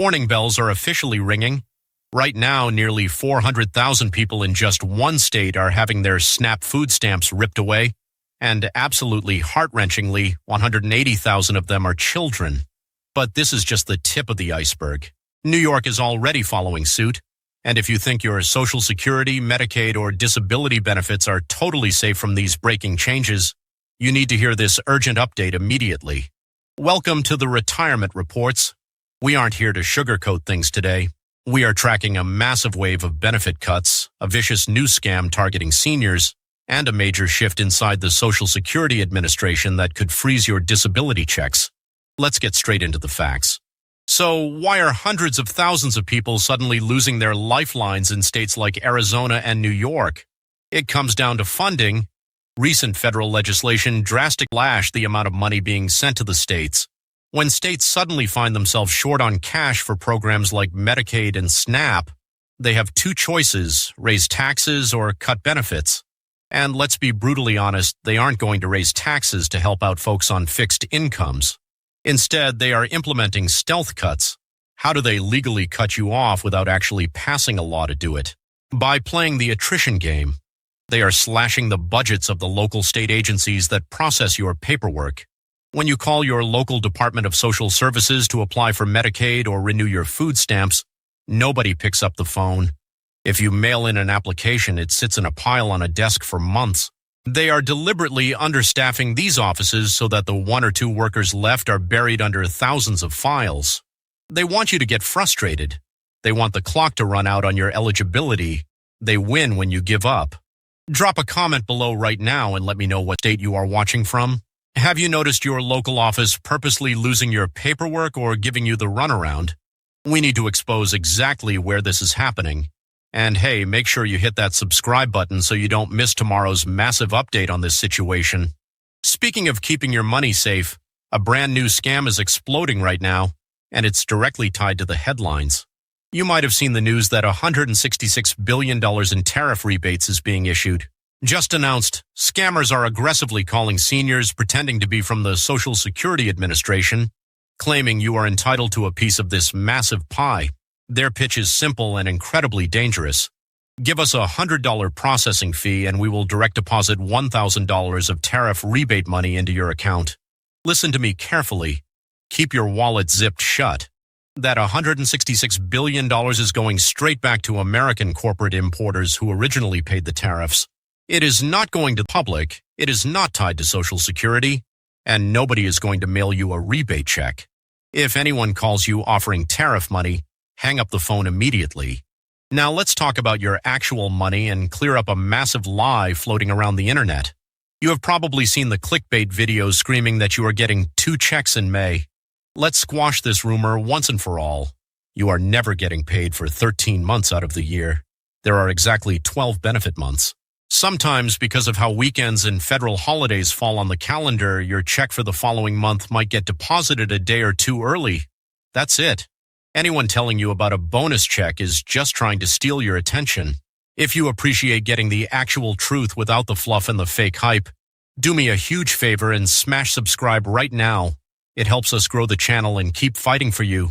Warning bells are officially ringing. Right now, nearly 400,000 people in just one state are having their SNAP food stamps ripped away, and absolutely heart-wrenchingly, 180,000 of them are children. But this is just the tip of the iceberg. New York is already following suit, and if you think your Social Security, Medicaid, or disability benefits are totally safe from these breaking changes, you need to hear this urgent update immediately. Welcome to the Retirement Reports. We aren't here to sugarcoat things today. We are tracking a massive wave of benefit cuts, a vicious new scam targeting seniors, and a major shift inside the Social Security Administration that could freeze your disability checks. Let's get straight into the facts. So, why are hundreds of thousands of people suddenly losing their lifelines in states like Arizona and New York? It comes down to funding. Recent federal legislation drastically slashed the amount of money being sent to the states. When states suddenly find themselves short on cash for programs like Medicaid and SNAP, they have two choices: raise taxes or cut benefits. And let's be brutally honest, they aren't going to raise taxes to help out folks on fixed incomes. Instead, they are implementing stealth cuts. How do they legally cut you off without actually passing a law to do it? By playing the attrition game. They are slashing the budgets of the local state agencies that process your paperwork. When you call your local Department of Social Services to apply for Medicaid or renew your food stamps, nobody picks up the phone. If you mail in an application, it sits in a pile on a desk for months. They are deliberately understaffing these offices so that the one or two workers left are buried under thousands of files. They want you to get frustrated. They want the clock to run out on your eligibility. They win when you give up. Drop a comment below right now and let me know what state you are watching from. Have you noticed your local office purposely losing your paperwork or giving you the runaround? We need to expose exactly where this is happening. And hey, make sure you hit that subscribe button so you don't miss tomorrow's massive update on this situation. Speaking of keeping your money safe, a brand new scam is exploding right now, and it's directly tied to the headlines. You might have seen the news that $166 billion in tariff rebates is being issued. Just announced, scammers are aggressively calling seniors pretending to be from the Social Security Administration, claiming you are entitled to a piece of this massive pie. Their pitch is simple and incredibly dangerous. Give us a $100 processing fee and we will direct deposit $1,000 of tariff rebate money into your account. Listen to me carefully. Keep your wallet zipped shut. That $166 billion is going straight back to American corporate importers who originally paid the tariffs. It is not going to the public, it is not tied to Social Security, and nobody is going to mail you a rebate check. If anyone calls you offering tariff money, hang up the phone immediately. Now let's talk about your actual money and clear up a massive lie floating around the internet. You have probably seen the clickbait videos screaming that you are getting 2 checks in May. Let's squash this rumor once and for all. You are never getting paid for 13 months out of the year. There are exactly 12 benefit months. Sometimes, because of how weekends and federal holidays fall on the calendar, your check for the following month might get deposited a day or two early. That's it. Anyone telling you about a bonus check is just trying to steal your attention. If you appreciate getting the actual truth without the fluff and the fake hype, do me a huge favor and smash subscribe right now. It helps us grow the channel and keep fighting for you.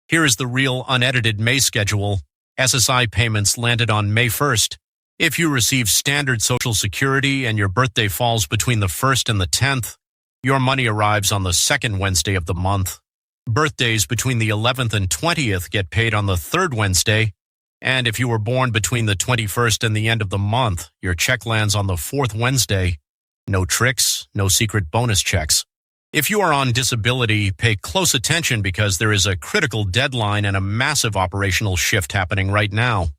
Here is the real unedited May schedule. SSI payments landed on May 1st. If you receive standard Social Security and your birthday falls between the 1st and the 10th, your money arrives on the second Wednesday of the month. Birthdays between the 11th and 20th get paid on the 3rd Wednesday, and if you were born between the 21st and the end of the month, your check lands on the 4th Wednesday. No tricks, no secret bonus checks. If you are on disability, pay close attention because there is a critical deadline and a massive operational shift happening right now.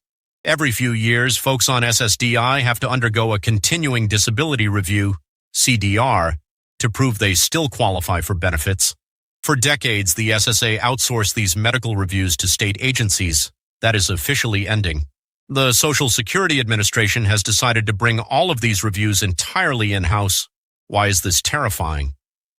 Every few years, folks on SSDI have to undergo a continuing disability review, CDR, to prove they still qualify for benefits. For decades, the SSA outsourced these medical reviews to state agencies. That is officially ending. The Social Security Administration has decided to bring all of these reviews entirely in-house. Why is this terrifying?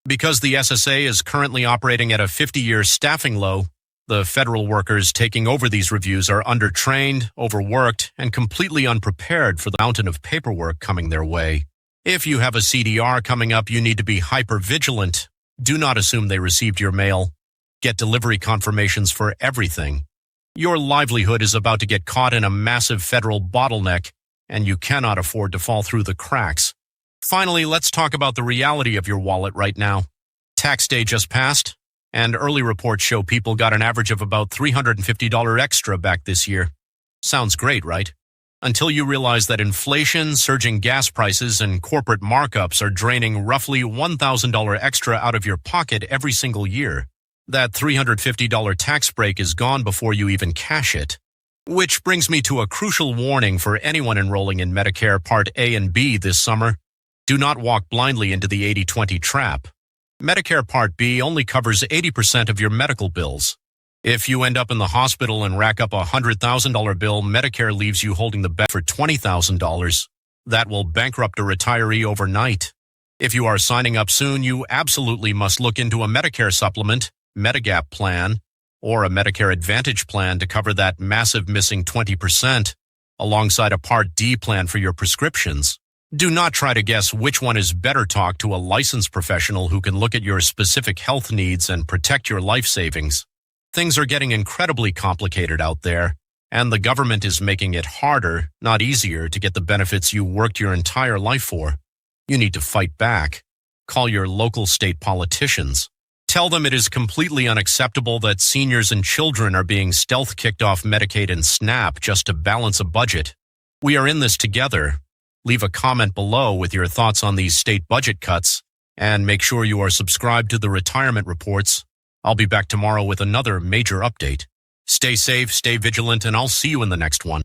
Because the SSA is currently operating at a 50-year staffing low, the federal workers taking over these reviews are undertrained, overworked, and completely unprepared for the mountain of paperwork coming their way. If you have a CDR coming up, you need to be hyper-vigilant. Do not assume they received your mail. get delivery confirmations for everything. Your livelihood is about to get caught in a massive federal bottleneck, and you cannot afford to fall through the cracks. Finally, let's talk about the reality of your wallet right now. Tax day just passed, and early reports show people got an average of about $350 extra back this year. Sounds great, right? Until you realize that inflation, surging gas prices, and corporate markups are draining roughly $1,000 extra out of your pocket every single year. That $350 tax break is gone before you even cash it. Which brings me to a crucial warning for anyone enrolling in Medicare Part A and B this summer. Do not walk blindly into the 80-20 trap. Medicare Part B only covers 80% of your medical bills. If you end up in the hospital and rack up a $100,000 bill, Medicare leaves you holding the bag for $20,000. That will bankrupt a retiree overnight. If you are signing up soon, you absolutely must look into a Medicare supplement, Medigap plan, or a Medicare Advantage plan to cover that massive missing 20%, alongside a Part D plan for your prescriptions. Do not try to guess which one is better. Talk to a licensed professional who can look at your specific health needs and protect your life savings. Things are getting incredibly complicated out there, and the government is making it harder, not easier, to get the benefits you worked your entire life for. You need to fight back. Call your local state politicians. Tell them it is completely unacceptable that seniors and children are being stealth kicked off Medicaid and SNAP just to balance a budget. We are in this together. Leave a comment below with your thoughts on these state budget cuts, and make sure you are subscribed to the retirement reports. I'll be back tomorrow with another major update. Stay safe, stay vigilant, and I'll see you in the next one.